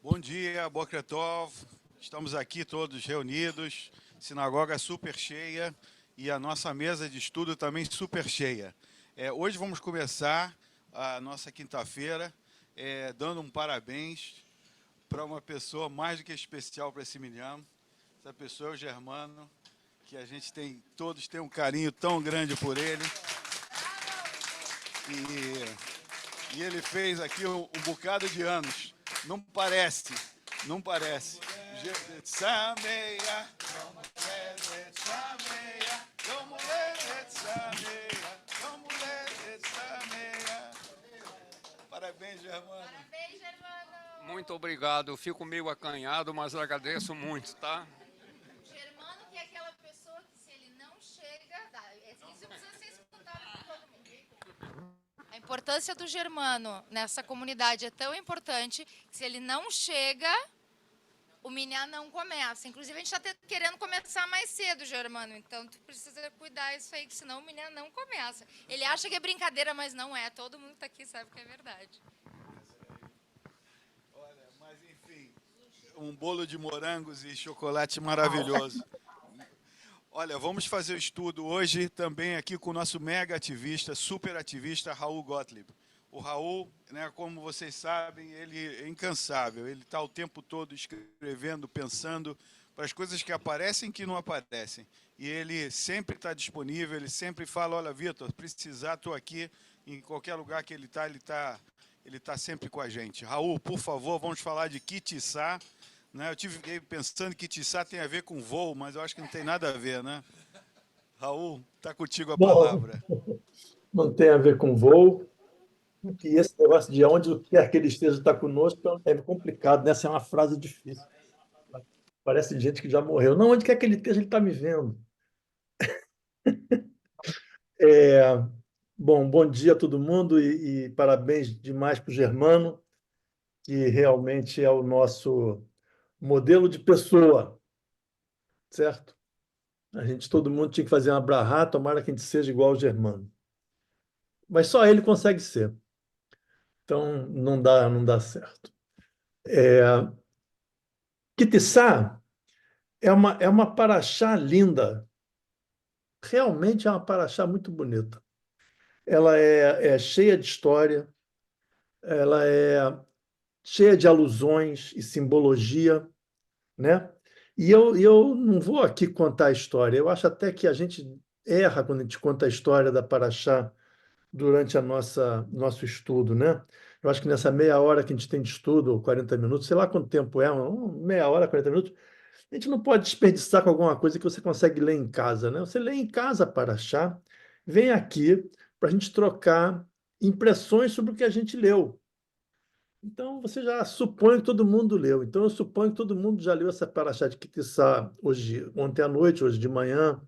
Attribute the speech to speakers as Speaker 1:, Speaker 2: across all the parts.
Speaker 1: Bom dia, Boker Tov. Estamos aqui todos reunidos, sinagoga super cheia e a nossa mesa de estudo também super cheia. Hoje vamos começar a nossa quinta-feira dando um parabéns para uma pessoa mais do que especial para esse menino. Essa pessoa é o Germano, que a gente todos têm um carinho tão grande por ele. E ele fez aqui um bocado de anos. Não parece. Parabéns, Germano.
Speaker 2: Parabéns, Germano.
Speaker 3: Muito obrigado. Eu fico meio acanhado, mas agradeço muito, tá?
Speaker 2: Germano, que é aquela pessoa que se ele não chega... Isso precisa ser escutado por todo mundo. A importância do Germano nessa comunidade é tão importante que se ele não chega, o Minyan não começa. Inclusive, a gente está querendo começar mais cedo, Germano. Então, tu precisa cuidar disso aí, que senão o Minyan não começa. Ele acha que é brincadeira, mas não é. Todo mundo que está aqui sabe que é verdade.
Speaker 1: Olha, mas enfim, um bolo de morangos e chocolate maravilhoso. Olha, vamos fazer o estudo hoje também aqui com o nosso mega ativista, super ativista, Raul Gottlieb. O Raul, né, como vocês sabem, ele é incansável. Ele está o tempo todo escrevendo, pensando para as coisas que aparecem e que não aparecem. E ele sempre está disponível, ele sempre fala, olha, Vitor, precisar, estou aqui. Em qualquer lugar que ele está sempre com a gente. Raul, por favor, vamos falar de Kitissá. Né? Eu fiquei pensando que Kitissá tem a ver com voo, mas eu acho que não tem nada a ver, né? Raul, está contigo a palavra.
Speaker 4: Não tem a ver com voo, que esse negócio de onde quer que ele esteja está conosco é complicado, né? Essa é uma frase difícil. Parece gente que já morreu. Não, onde quer que ele esteja, ele está me vendo. Bom dia a todo mundo e parabéns demais para o Germano, que realmente é o nosso modelo de pessoa, certo? Todo mundo tinha que fazer uma brahá, tomara que a gente seja igual ao Germano. Mas só ele consegue ser. Então, não dá certo. Kitissá é uma paraxá linda. Realmente é uma paraxá muito bonita. Ela é cheia de história, ela é cheia de alusões e simbologia, né? E eu não vou aqui contar a história. Eu acho até que a gente erra quando a gente conta a história da paraxá durante nosso estudo, né? Eu acho que nessa meia hora que a gente tem de estudo, ou 40 minutos, sei lá quanto tempo é, meia hora, 40 minutos, a gente não pode desperdiçar com alguma coisa que você consegue ler em casa, né? Você lê em casa Paraxá, vem aqui para a gente trocar impressões sobre o que a gente leu. Então, você já supõe que todo mundo leu. Então, eu suponho que todo mundo já leu essa Paraxá de Kitissá ontem à noite, hoje de manhã,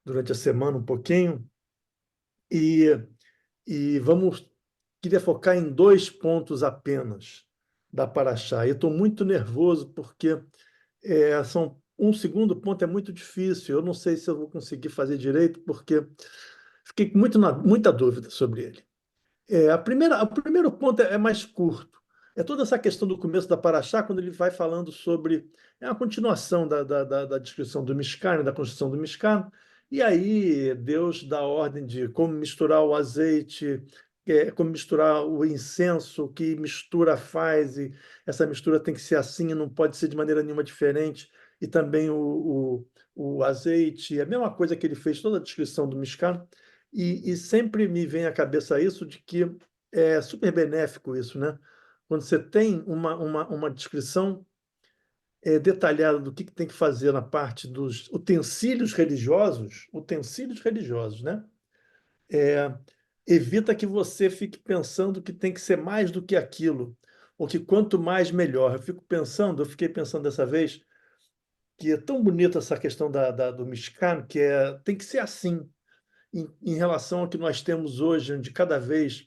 Speaker 4: durante a semana um pouquinho. E queria focar em 2 pontos apenas da Paraxá. Eu estou muito nervoso porque um segundo ponto é muito difícil. Eu não sei se eu vou conseguir fazer direito, porque fiquei com muita dúvida sobre ele. O primeiro ponto é mais curto. É toda essa questão do começo da Paraxá, quando ele vai falando sobre... É a continuação da descrição do Mishkan, da construção do Mishkan, e aí Deus dá a ordem de como misturar o azeite, como misturar o incenso, que mistura faz, e essa mistura tem que ser assim, e não pode ser de maneira nenhuma diferente, e também o azeite, é a mesma coisa que ele fez, toda a descrição do Mishkan, e sempre me vem à cabeça isso de que é super benéfico isso, né? Quando você tem uma descrição detalhada do que tem que fazer na parte dos utensílios religiosos, né? Evita que você fique pensando que tem que ser mais do que aquilo, ou que quanto mais, melhor. Eu fiquei pensando dessa vez, que é tão bonita essa questão do Mishkan, que tem que ser assim, em relação ao que nós temos hoje, onde cada vez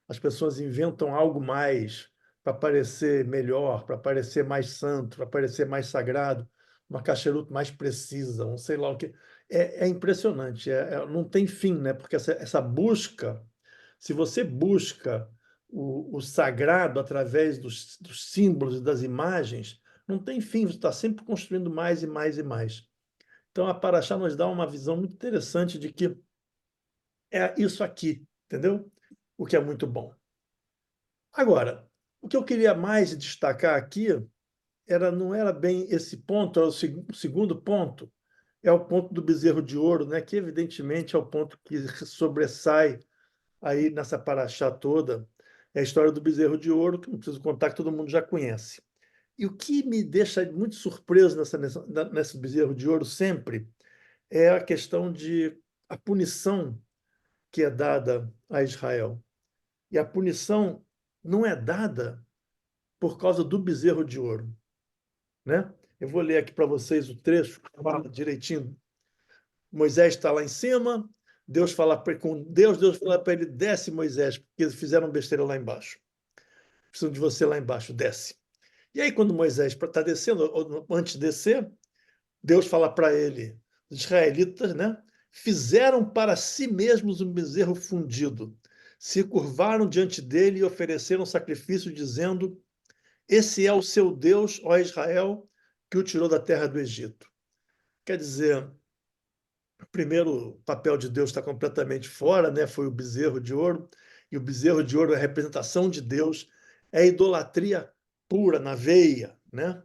Speaker 4: as pessoas inventam algo mais para parecer melhor, para parecer mais santo, para parecer mais sagrado, uma kasherut mais precisa, não sei lá o que. É impressionante, não tem fim, né? Porque essa busca, se você busca o sagrado através dos símbolos e das imagens, não tem fim, você está sempre construindo mais e mais e mais. Então, a Paraxá nos dá uma visão muito interessante de que é isso aqui, entendeu? O que é muito bom. Agora, o que eu queria mais destacar aqui não era bem esse ponto, era o segundo ponto, é o ponto do bezerro de ouro, né? Que evidentemente é o ponto que sobressai aí nessa paraxá toda, é a história do bezerro de ouro, que não preciso contar, que todo mundo já conhece. E o que me deixa muito surpreso nesse bezerro de ouro sempre é a questão de a punição que é dada a Israel. E a punição não é dada por causa do bezerro de ouro, né? Eu vou ler aqui para vocês o trecho, fala direitinho. Moisés está lá em cima, Deus fala com Deus fala para ele: desce, Moisés, porque eles fizeram besteira lá embaixo. Precisam de você lá embaixo, desce. E aí, quando Moisés está descendo, ou antes de descer, Deus fala para ele: os israelitas, né, fizeram para si mesmos um bezerro fundido, se curvaram diante dele e ofereceram sacrifício, dizendo: esse é o seu Deus, ó Israel, que o tirou da terra do Egito. Quer dizer, o primeiro papel de Deus está completamente fora, né? Foi o bezerro de ouro, e o bezerro de ouro é a representação de Deus, é idolatria pura na veia, né?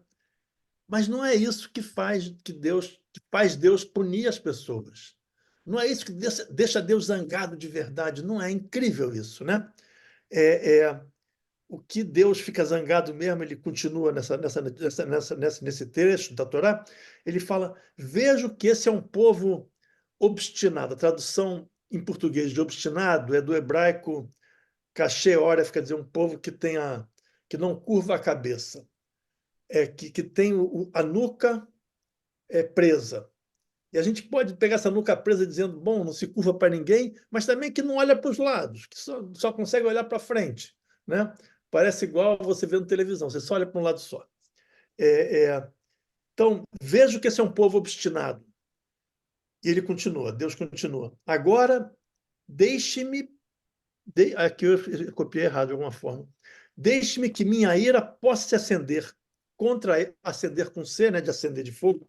Speaker 4: Mas não é isso que faz Deus punir as pessoas. Não é isso que deixa Deus zangado de verdade. Não é incrível isso, né? O que Deus fica zangado mesmo, ele continua nesse trecho da Torá, ele fala: vejo que esse é um povo obstinado. A tradução em português de obstinado é do hebraico caché oref, quer dizer, um povo que não curva a cabeça, que tem a nuca presa. E a gente pode pegar essa nuca presa dizendo: bom, não se curva para ninguém, mas também que não olha para os lados, que só consegue olhar para frente, né? Parece igual você vendo televisão, você só olha para um lado só. Então, vejo que esse é um povo obstinado. E ele continua, Deus continua. Agora, deixe-me. Aqui eu copiei errado de alguma forma. Deixe-me que minha ira possa se acender acender com C, né, de acender de fogo.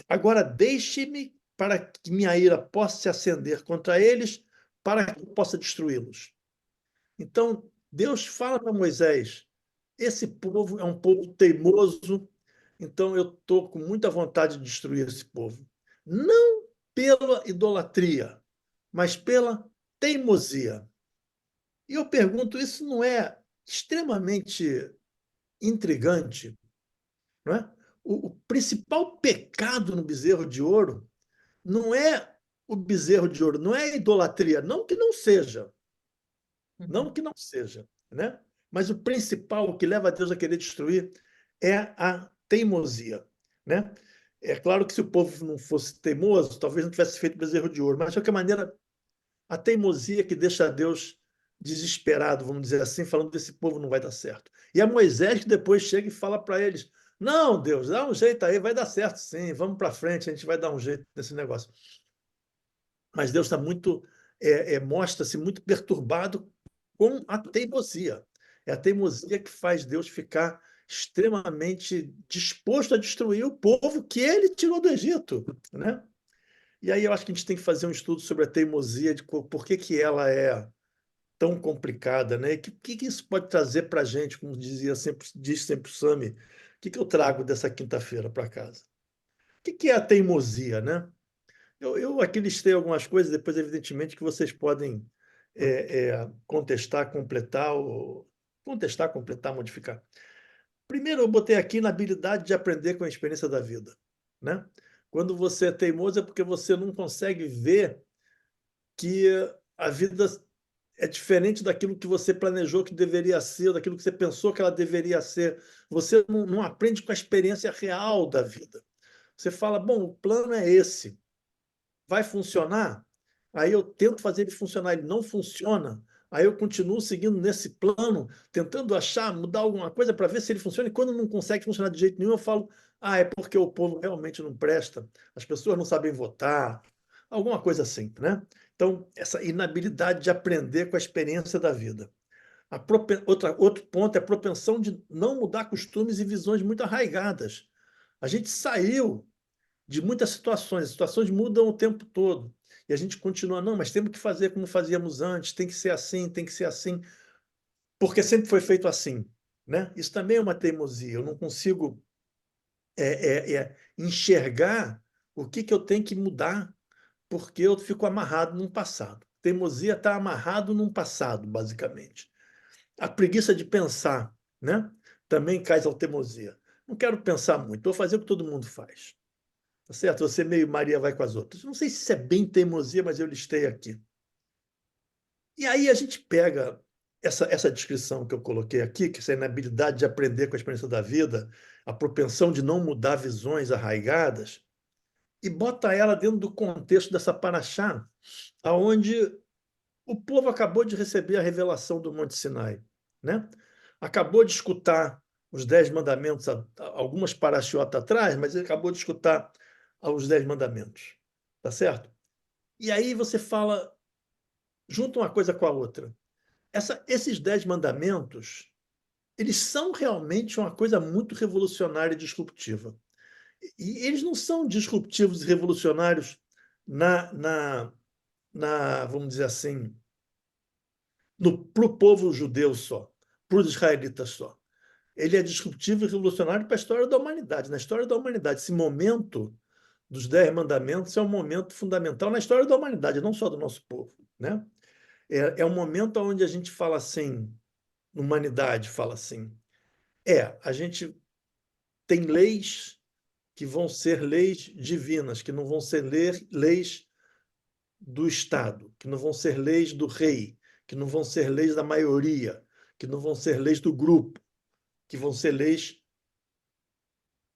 Speaker 4: Agora, deixe-me para que minha ira possa se acender contra eles, para que eu possa destruí-los. Então, Deus fala para Moisés: esse povo é um povo teimoso, então eu estou com muita vontade de destruir esse povo. Não pela idolatria, mas pela teimosia. E eu pergunto: isso não é extremamente intrigante? Não é? O principal pecado no bezerro de ouro não é o bezerro de ouro, não é a idolatria, não que não seja, não que não seja, né? Mas o principal, o que leva a Deus a querer destruir, é a teimosia, né? É claro que se o povo não fosse teimoso, talvez não tivesse feito bezerro de ouro, mas de qualquer maneira, a teimosia que deixa Deus desesperado, vamos dizer assim, falando que esse povo não vai dar certo. E é Moisés que depois chega e fala para eles: não, Deus, dá um jeito aí, vai dar certo sim, vamos para frente, a gente vai dar um jeito nesse negócio. Mas Deus está mostra-se muito perturbado com a teimosia. É a teimosia que faz Deus ficar extremamente disposto a destruir o povo que ele tirou do Egito, né? E aí eu acho que a gente tem que fazer um estudo sobre a teimosia, de por que ela é tão complicada, né? E que isso pode trazer para a gente, como diz sempre o Sami, o que eu trago dessa quinta-feira para casa? O que é a teimosia, né? Eu aqui listei algumas coisas, depois, evidentemente, que vocês podem contestar, completar, modificar. Primeiro, eu botei aqui na habilidade de aprender com a experiência da vida, né? Quando você é teimoso é porque você não consegue ver que a vida é diferente daquilo que você planejou que deveria ser, daquilo que você pensou que ela deveria ser. Você não aprende com a experiência real da vida. Você fala: bom, o plano é esse. Vai funcionar? Aí eu tento fazer ele funcionar, ele não funciona. Aí eu continuo seguindo nesse plano, tentando mudar alguma coisa para ver se ele funciona. E quando não consegue funcionar de jeito nenhum, eu falo: é porque o povo realmente não presta, as pessoas não sabem votar, alguma coisa assim, né? Então, essa inabilidade de aprender com a experiência da vida. Outro ponto é a propensão de não mudar costumes e visões muito arraigadas. A gente saiu de muitas situações, as situações mudam o tempo todo. E a gente continua, não, mas temos que fazer como fazíamos antes, tem que ser assim, porque sempre foi feito assim, né? Isso também é uma teimosia. Eu não consigo enxergar o que eu tenho que mudar, porque eu fico amarrado num passado. Teimosia está amarrado num passado, basicamente. A preguiça de pensar, né? Também cai ao teimosia. Não quero pensar muito, vou fazer o que todo mundo faz. Tá certo? Você meio Maria vai com as outras. Não sei se isso é bem teimosia, mas eu listei aqui. E aí a gente pega essa descrição que eu coloquei aqui, que é essa inabilidade de aprender com a experiência da vida, a propensão de não mudar visões arraigadas, e bota ela dentro do contexto dessa paraxá, aonde o povo acabou de receber a revelação do Monte Sinai, né? Acabou de escutar os 10 mandamentos, algumas paraxiotas atrás, mas ele acabou de escutar os 10 mandamentos, tá certo? E aí você fala, junta uma coisa com a outra. Esses 10 mandamentos, eles são realmente uma coisa muito revolucionária e disruptiva. E eles não são disruptivos e revolucionários vamos dizer assim, para o povo judeu só, para os israelitas só. Ele é disruptivo e revolucionário para a história da humanidade. Na história da humanidade, esse momento dos 10 mandamentos é um momento fundamental na história da humanidade, não só do nosso povo, né? É um momento onde a gente fala assim, humanidade fala assim, a gente tem leis que vão ser leis divinas, que não vão ser leis do Estado, que não vão ser leis do rei, que não vão ser leis da maioria, que não vão ser leis do grupo, que vão ser leis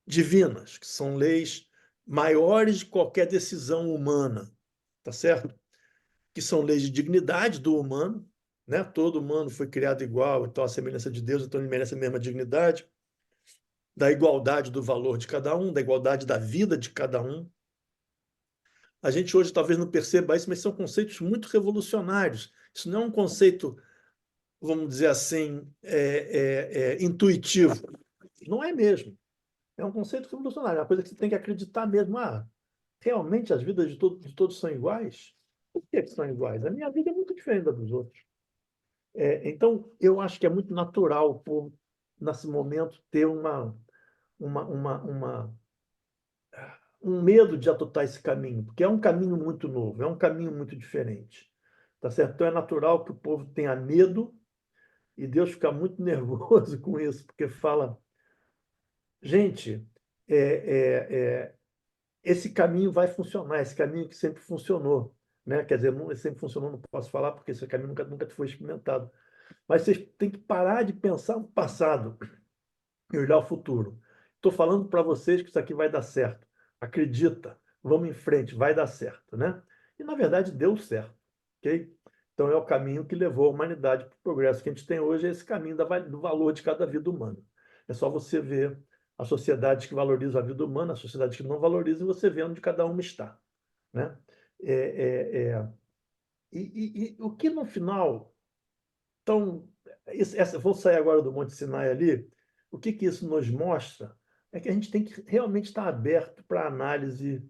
Speaker 4: divinas, que são leis maiores de qualquer decisão humana, tá certo? Que são leis de dignidade do humano, né? Todo humano foi criado igual, então a semelhança de Deus, então ele merece a mesma dignidade, da igualdade do valor de cada um, da igualdade da vida de cada um. A gente hoje talvez não perceba isso, mas são conceitos muito revolucionários. Isso não é um conceito, vamos dizer assim, intuitivo. Não é mesmo. É um conceito revolucionário, é uma coisa que você tem que acreditar mesmo. Realmente as vidas de todos são iguais? Por que são iguais? A minha vida é muito diferente da dos outros. Então, eu acho que é muito natural o povo, nesse momento, ter uma um medo de adotar esse caminho, porque é um caminho muito novo, é um caminho muito diferente. Tá certo? Então é natural que o povo tenha medo e Deus fica muito nervoso com isso, porque fala, gente, é, é, é, esse caminho vai funcionar, esse caminho que sempre funcionou, né? Quer dizer, não, sempre funcionou, não posso falar porque esse caminho nunca foi experimentado. Mas vocês têm que parar de pensar no passado e olhar o futuro. Estou falando para vocês que isso aqui vai dar certo. Acredita, vamos em frente, vai dar certo, né? E na verdade deu certo, ok? Então é o caminho que levou a humanidade para o progresso que a gente tem hoje, é esse caminho do valor de cada vida humana. É só você ver as sociedades que valorizam a vida humana, as sociedades que não valorizam, você vê onde cada uma está, né? É, é, é. E o que no final, então, vou sair agora do Monte Sinai ali, o que isso nos mostra é que a gente tem que realmente estar aberto para a análise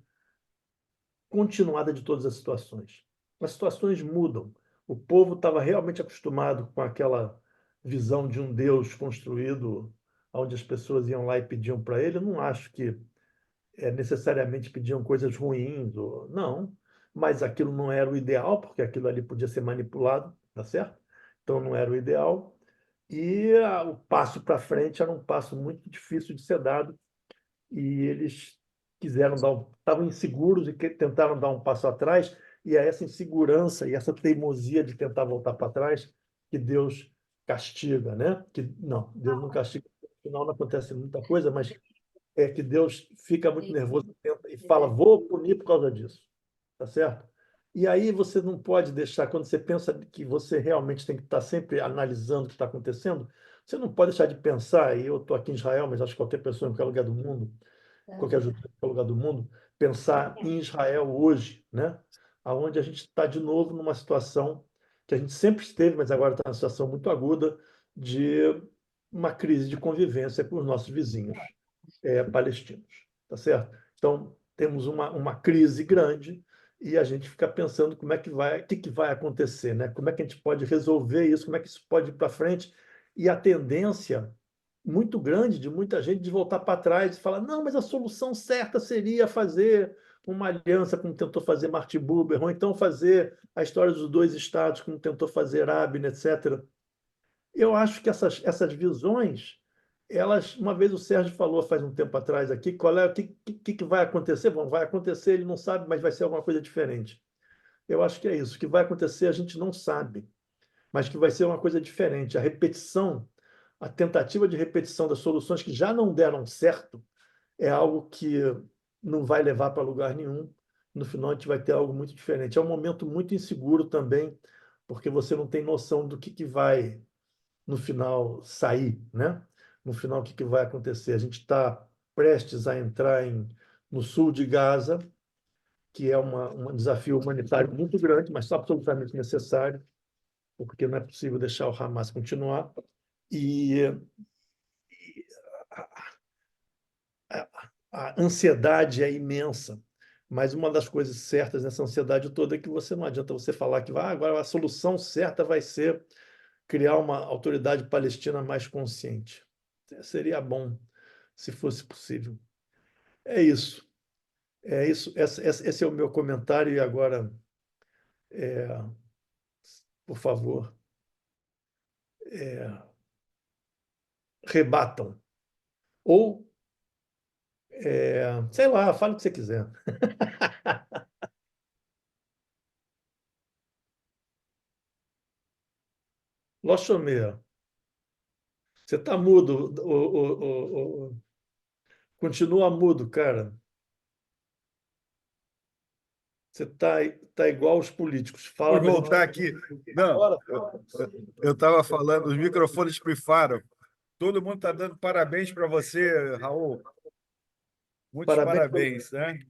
Speaker 4: continuada de todas as situações. As situações mudam. O povo estava realmente acostumado com aquela visão de um Deus construído, onde as pessoas iam lá e pediam para ele. Eu não acho que necessariamente pediam coisas ruins, não, mas aquilo não era o ideal, porque aquilo ali podia ser manipulado, tá certo? Então não era o ideal. E o passo para frente era um passo muito difícil de ser dado, e eles estavam inseguros e tentaram dar um passo atrás, e é essa insegurança e essa teimosia de tentar voltar para trás que Deus castiga, né? Não, Deus não castiga, no final não acontece muita coisa, mas é que Deus fica muito nervoso e fala, vou punir por causa disso, tá certo? E aí você não pode deixar, quando você pensa que você realmente tem que estar sempre analisando o que está acontecendo, você não pode deixar de pensar, e eu estou aqui em Israel, mas acho que qualquer pessoa em qualquer lugar do mundo, qualquer judeu em qualquer lugar do mundo, pensar em Israel hoje, né? Onde a gente está de novo numa situação que a gente sempre esteve, mas agora está numa situação muito aguda, de uma crise de convivência com os nossos vizinhos palestinos, tá certo? Então, temos uma crise grande e a gente fica pensando como é que vai, o que que vai acontecer, né? Como é que a gente pode resolver isso, como é que isso pode ir para frente. E a tendência muito grande de muita gente de voltar para trás e falar, não, mas a solução certa seria fazer uma aliança, como tentou fazer Martin Buber, ou então fazer a história dos dois estados, como tentou fazer Rabin, etc. Eu acho que essas visões, elas, uma vez o Sérgio falou faz um tempo atrás aqui, o que vai acontecer? Bom, vai acontecer, ele não sabe, mas vai ser alguma coisa diferente. Eu acho que é isso. O que vai acontecer a gente não sabe, mas que vai ser uma coisa diferente. A repetição, a tentativa de repetição das soluções que já não deram certo é algo que não vai levar para lugar nenhum. No final, a gente vai ter algo muito diferente. É um momento muito inseguro também, porque você não tem noção do que vai no final sair, né? No final, o que vai acontecer? A gente está prestes a entrar no sul de Gaza, que é um desafio humanitário muito grande, mas absolutamente necessário, porque não é possível deixar o Hamas continuar. E a, a ansiedade é imensa. Mas uma das coisas certas nessa ansiedade toda é que você não adianta você falar que agora a solução certa vai ser criar uma autoridade palestina mais consciente. Seria bom se fosse possível. É isso. É isso. Esse é o meu comentário. E agora, por favor, rebatam. Ou, sei lá, fale o que você quiser. Lochomea, você está mudo. Continua mudo, cara. Você tá igual os políticos.
Speaker 1: Por
Speaker 4: Fala, mas
Speaker 1: voltar aqui. Não,
Speaker 4: fala.
Speaker 1: eu estava falando, os microfones pifaram. Todo mundo está dando parabéns para você, Raul. Muitos
Speaker 4: Parabéns pelo.
Speaker 1: parabéns, né?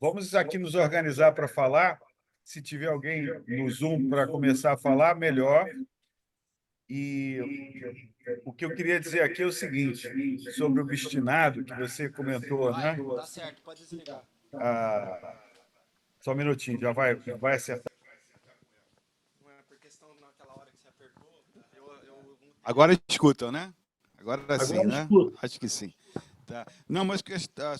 Speaker 1: Vamos aqui nos organizar para falar. Se tiver alguém no Zoom para começar a falar, melhor. E o que eu queria dizer aqui é o seguinte, sobre o obstinado que você comentou, né?
Speaker 5: Tá certo, pode desligar.
Speaker 1: Ah, só um minutinho, já vai acertar.
Speaker 5: Não é por questão naquela hora que você apertou.
Speaker 1: Agora escutam, né? Agora sim,
Speaker 4: Agora
Speaker 1: né?
Speaker 4: escuta.
Speaker 1: Acho que sim. Tá. Não, mas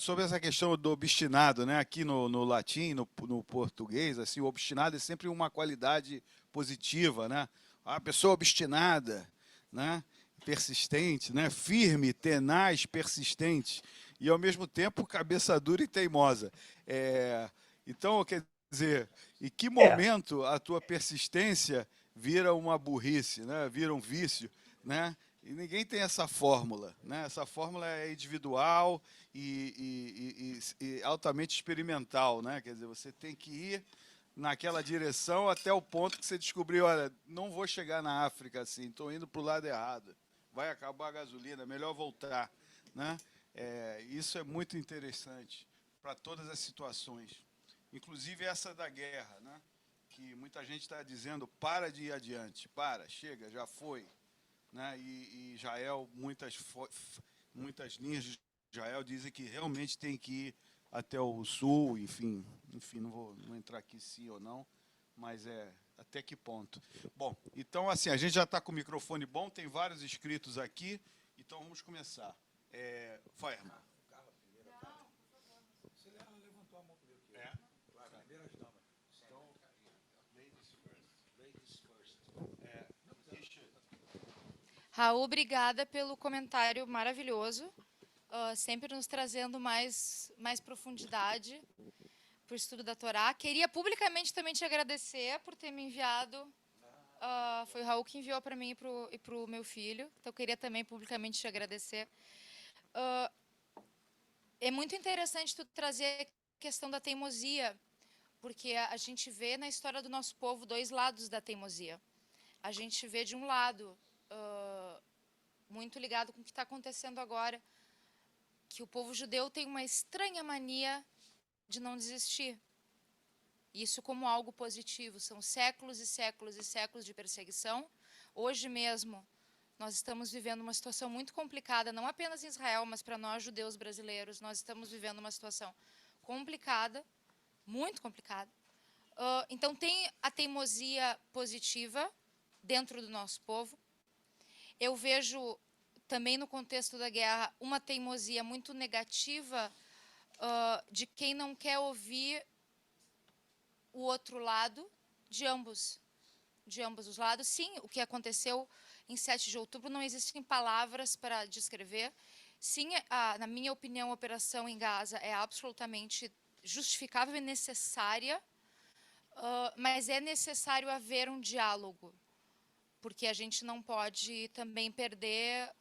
Speaker 1: sobre essa questão do obstinado, né? Aqui no latim, no português, assim, o obstinado é sempre uma qualidade positiva, né? A pessoa obstinada, né? Persistente, né? Firme, tenaz, persistente e ao mesmo tempo cabeça dura e teimosa. Então, quer dizer, em que
Speaker 4: É,
Speaker 1: momento a tua persistência vira uma burrice, né? Vira um vício, né? E ninguém tem essa fórmula, né? Essa fórmula é individual e altamente experimental, né? Quer dizer, você tem que ir naquela direção até o ponto que você descobriu, olha, não vou chegar na África assim, estou indo para o lado errado, vai acabar a gasolina, é melhor voltar, né? Isso é muito interessante para todas as situações, inclusive essa da guerra, né? Que muita gente está dizendo, para de ir adiante, chega, já foi, né? E Israel, muitas linhas de Israel dizem que realmente tem que ir até o sul, enfim, não vou entrar aqui sim ou não, mas até que ponto. Bom, então assim, a gente já está com o microfone bom, tem vários inscritos aqui, então vamos começar. Fairman.
Speaker 2: Raul, obrigada pelo comentário maravilhoso, sempre nos trazendo mais profundidade para o estudo da Torá. Queria publicamente também te agradecer por ter me enviado. Foi o Raul que enviou para mim e para o meu filho. Então, queria também publicamente te agradecer. É muito interessante tu trazer a questão da teimosia, porque a gente vê na história do nosso povo dois lados da teimosia. A gente vê, de um lado, muito ligado com o que está acontecendo agora, que o povo judeu tem uma estranha mania de não desistir. isso como algo positivo. São séculos e séculos e séculos de perseguição. Hoje mesmo, nós estamos vivendo uma situação muito complicada, não apenas em Israel, mas para nós, judeus brasileiros, nós estamos vivendo uma situação complicada, muito complicada. Então, tem a teimosia positiva dentro do nosso povo. Eu vejo, também no contexto da guerra, uma teimosia muito negativa de quem não quer ouvir o outro lado, de ambos os lados. Sim, o que aconteceu em 7 de outubro, não existem palavras para descrever. Sim, na minha opinião, a operação em Gaza é absolutamente justificável e necessária, mas é necessário haver um diálogo, porque a gente não pode também perder,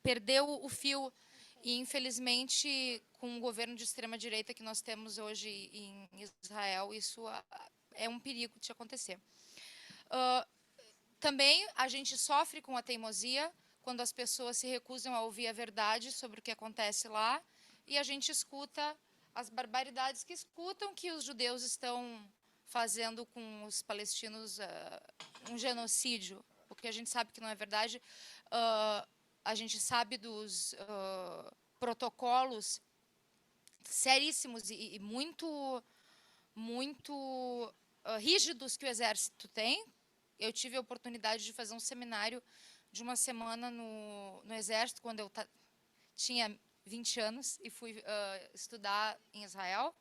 Speaker 2: perder o fio. E, infelizmente, com o governo de extrema-direita que nós temos hoje em Israel, isso é um perigo de acontecer. Também a gente sofre com a teimosia quando as pessoas se recusam a ouvir a verdade sobre o que acontece lá, e a gente escuta as barbaridades que escutam que os judeus estão fazendo com os palestinos um genocídio, o que a gente sabe que não é verdade. A gente sabe dos protocolos seríssimos e muito rígidos que o Exército tem. Eu tive a oportunidade de fazer um seminário de uma semana no Exército, quando eu tinha 20 anos, e fui estudar em Israel.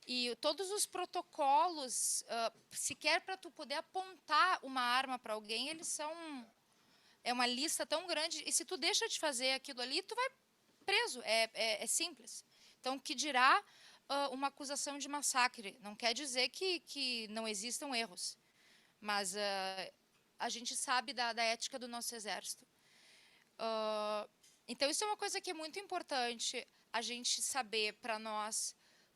Speaker 2: E todos os protocolos, sequer para tu poder apontar uma arma para alguém, eles são... É uma lista tão grande, e se tu deixa de fazer aquilo ali, tu vai preso, é simples. Então, que dirá uma acusação de massacre? Não quer dizer que não existam erros, mas a gente sabe da ética do nosso exército. Então, isso é uma coisa que é muito importante, a gente saber para nós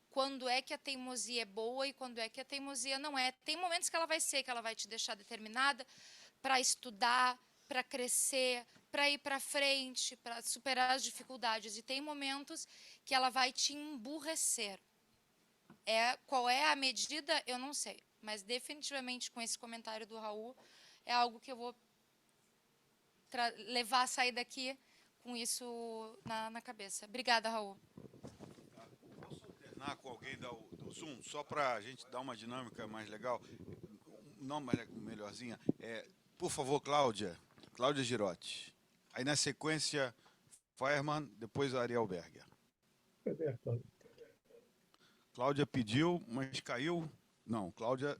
Speaker 2: quando é que a teimosia é boa e quando é que a teimosia não é. Tem momentos que ela vai ser, que ela vai te deixar determinada para estudar, para crescer, para ir para frente, para superar as dificuldades. E tem momentos que ela vai te emburrecer. Qual é a medida? Eu não sei. Mas, definitivamente, com esse comentário do Raul, é algo que eu vou levar a sair daqui com isso na cabeça. Obrigada, Raul.
Speaker 1: Posso alternar com alguém do Zoom, só para a gente dar uma dinâmica mais legal? Não, melhorzinha. Por favor, Cláudia Girotti. Aí, na sequência, Fireman, depois Ariel Berger. Cláudia pediu, mas caiu. Não, Cláudia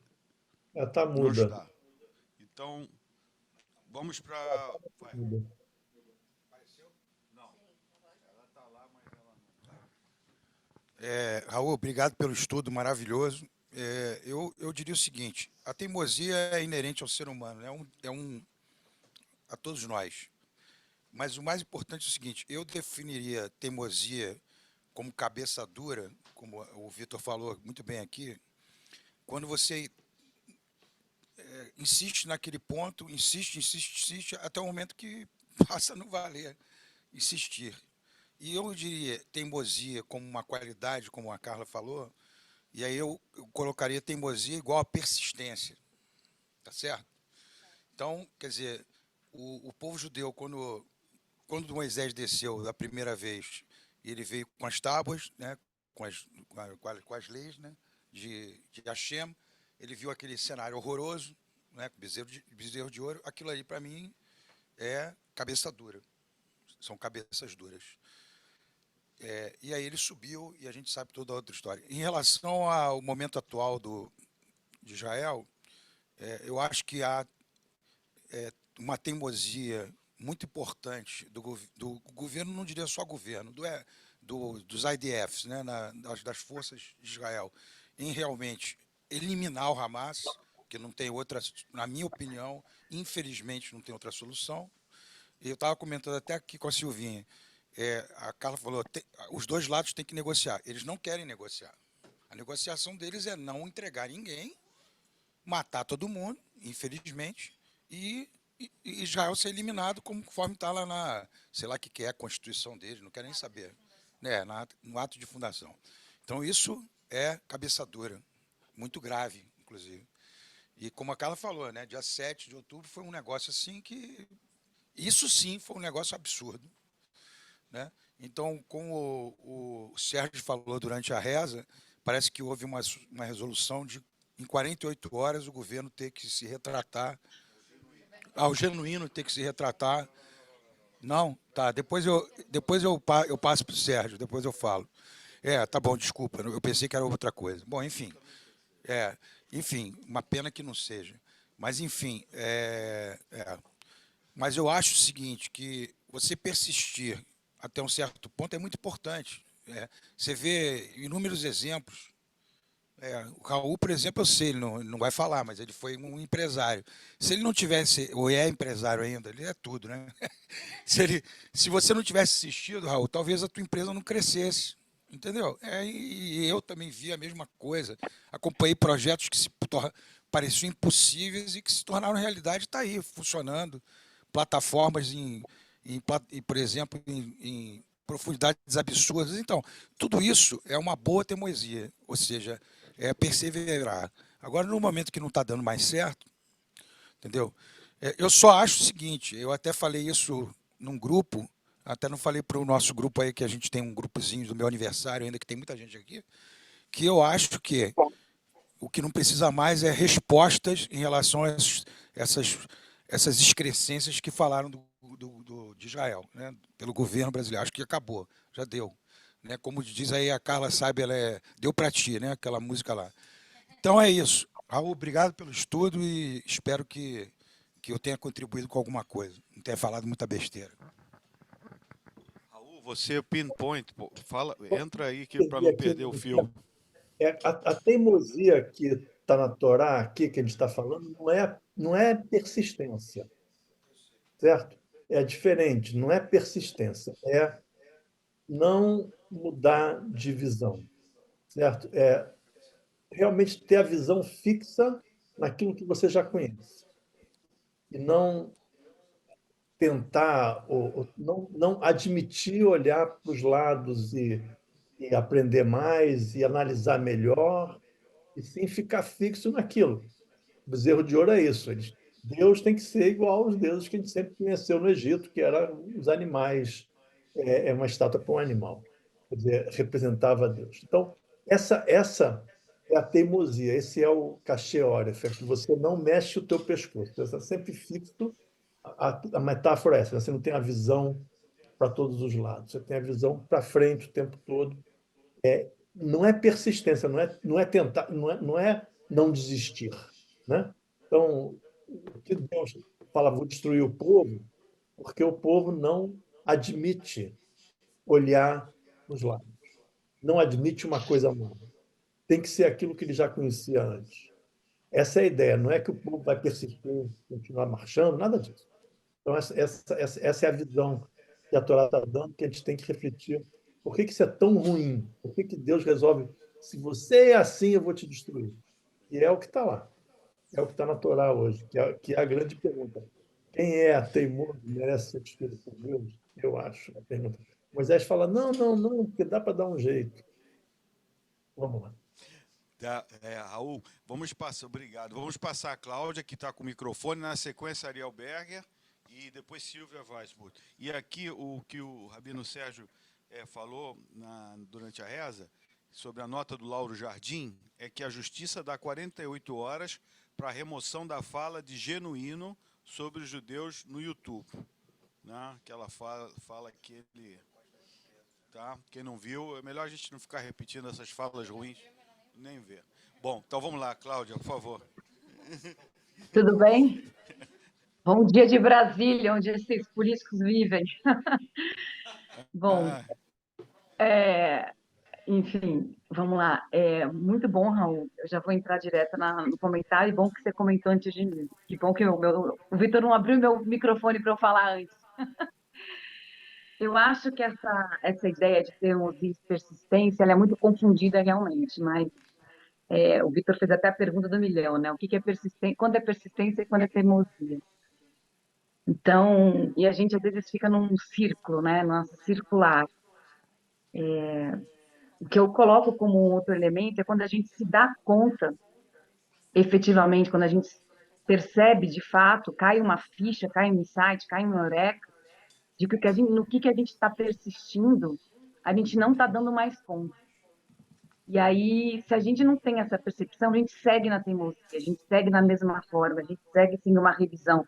Speaker 4: Está
Speaker 1: não
Speaker 4: muda.
Speaker 1: está. Então, vamos para...
Speaker 4: Muda.
Speaker 1: Apareceu? Não. Ela está lá, mas ela não está.
Speaker 6: Raul, obrigado pelo estudo maravilhoso. Eu diria o seguinte: a teimosia é inerente ao ser humano, a todos nós. Mas o mais importante é o seguinte: eu definiria teimosia como cabeça dura, como o Vitor falou muito bem aqui, quando você insiste naquele ponto, insiste, até o momento que passa a não valer insistir. E eu diria teimosia como uma qualidade, como a Carla falou, e aí eu colocaria teimosia igual a persistência, tá certo? Então, quer dizer, o povo judeu, quando Moisés desceu da primeira vez, ele veio com as tábuas, né, com as leis, né, de Hashem, ele viu aquele cenário horroroso, né, bezerro de ouro. Aquilo ali, para mim, é cabeça dura. São cabeças duras. E aí ele subiu, e a gente sabe toda a outra história. Em relação ao momento atual de Israel, eu acho que há uma teimosia muito importante do governo, não diria só governo, dos IDFs, né, das forças de Israel, em realmente eliminar o Hamas, que não tem outra, na minha opinião, infelizmente não tem outra solução. Eu estava comentando até aqui com a Silvinha, a Carla falou, os dois lados têm que negociar. Eles não querem negociar. A negociação deles é não entregar ninguém, matar todo mundo, infelizmente, e Israel ser eliminado conforme está lá na, sei lá a Constituição deles, não quero nem saber, no ato de fundação. Então, isso é cabeça dura, muito grave, inclusive. E como a Carla falou, né, dia 7 de outubro foi um negócio assim que... Isso sim foi um negócio absurdo, né? Então, como o Sérgio falou durante a reza, parece que houve uma resolução de, em 48 horas, o governo ter que se retratar, o genuíno ter que se retratar. Não, tá, eu passo para o Sérgio, depois eu falo. Tá bom, desculpa, eu pensei que era outra coisa. Bom, enfim, uma pena que não seja. Mas, enfim, mas eu acho o seguinte, que você persistir até um certo ponto é muito importante. Você vê inúmeros exemplos. O Raul, por exemplo, eu sei, ele não vai falar, mas ele foi um empresário. Se ele não tivesse, ou é empresário ainda, ele é tudo, né? Se você não tivesse assistido, Raul, talvez a tua empresa não crescesse, entendeu? E eu também vi a mesma coisa. Acompanhei projetos que pareciam impossíveis e que se tornaram realidade, está aí, funcionando. Plataformas, por exemplo, em profundidades absurdas. Então, tudo isso é uma boa teimosia, ou seja, é perseverar. Agora, no momento que não está dando mais certo, entendeu? Eu só acho o seguinte, eu até falei isso num grupo, até não falei para o nosso grupo aí, que a gente tem um grupozinho do meu aniversário ainda, que tem muita gente aqui, que eu acho que o que não precisa mais é respostas em relação a essas excrescências que falaram de Israel, né? Pelo governo brasileiro. Acho que acabou, já deu. Né? Como diz aí a Carla Saib, deu para ti, né? Aquela música lá. Então é isso. Raul, obrigado pelo estudo e espero que eu tenha contribuído com alguma coisa. Não tenha falado muita besteira.
Speaker 1: Raul, você pinpoint, pô, entra aí para
Speaker 4: E
Speaker 1: não
Speaker 4: aqui,
Speaker 1: perder o fio.
Speaker 4: a teimosia que está na Torá, aqui que a gente está falando, não é persistência, certo? É diferente, não é persistência, é não mudar de visão, certo? É realmente ter a visão fixa naquilo que você já conhece e não tentar ou não admitir olhar para os lados e aprender mais e analisar melhor e sim ficar fixo naquilo. O bezerro de ouro é isso. Deus tem que ser igual aos deuses que a gente sempre conheceu no Egito, que eram os animais. É uma estátua para um animal. Quer dizer, representava Deus. Então, essa é a teimosia, esse é o cachê óref, é que você não mexe o teu pescoço, você está sempre fixo. A metáfora é essa, você não tem a visão para todos os lados, você tem a visão para frente o tempo todo. Não é persistência, não é tentar, não é não desistir, né? Então, o que Deus fala, vou destruir o povo, porque o povo não admite olhar os lados, não admite uma coisa nova. Tem que ser aquilo que ele já conhecia antes. Essa é a ideia, não é que o povo vai persistir, continuar marchando, nada disso. Então, essa é a visão que a Torá está dando, que a gente tem que refletir. Por que isso é tão ruim? Por que Deus resolve, se você é assim, eu vou te destruir? E é o que está lá. É o que está na Torá hoje, que é a grande pergunta. Quem é teimoso merece ser destruído por Deus? Eu acho, a pergunta. Moisés fala, não, não, não, porque dá para dar um jeito. Vamos lá.
Speaker 1: Raul, vamos passar, obrigado. Vamos passar a Cláudia, que está com o microfone, na sequência Ariel Berger e depois Silvia Weisburt. E aqui o que o Rabino Sérgio falou durante a reza, sobre a nota do Lauro Jardim, é que a Justiça dá 48 horas para a remoção da fala de Genuíno sobre os judeus no YouTube. Né? Aquela fala que ele... Tá? Quem não viu, é melhor a gente não ficar repetindo essas falas ruins, nem ver. Bom, então vamos lá, Cláudia, por favor.
Speaker 7: Tudo bem? Bom dia de Brasília, onde esses políticos vivem. Bom, enfim, vamos lá. Muito bom, Raul. Eu já vou entrar direto no comentário. Bom que você comentou antes de mim. Que bom que o Vitor não abriu meu microfone para eu falar antes. Eu acho que essa ideia de teimosia e persistência ela é muito confundida realmente, mas o Vitor fez até a pergunta do milhão, né? O que é persistência? Quando é persistência e quando é teimosia? Então, e a gente às vezes fica num círculo, né? Nossa, circular. O que eu coloco como outro elemento é quando a gente se dá conta, efetivamente, quando a gente percebe de fato, cai uma ficha, cai um insight, cai um eureka, de que no que a gente está persistindo, a gente não está dando mais conta. E aí, se a gente não tem essa percepção, a gente segue na teimosia, a gente segue na mesma forma, a gente segue sem uma revisão.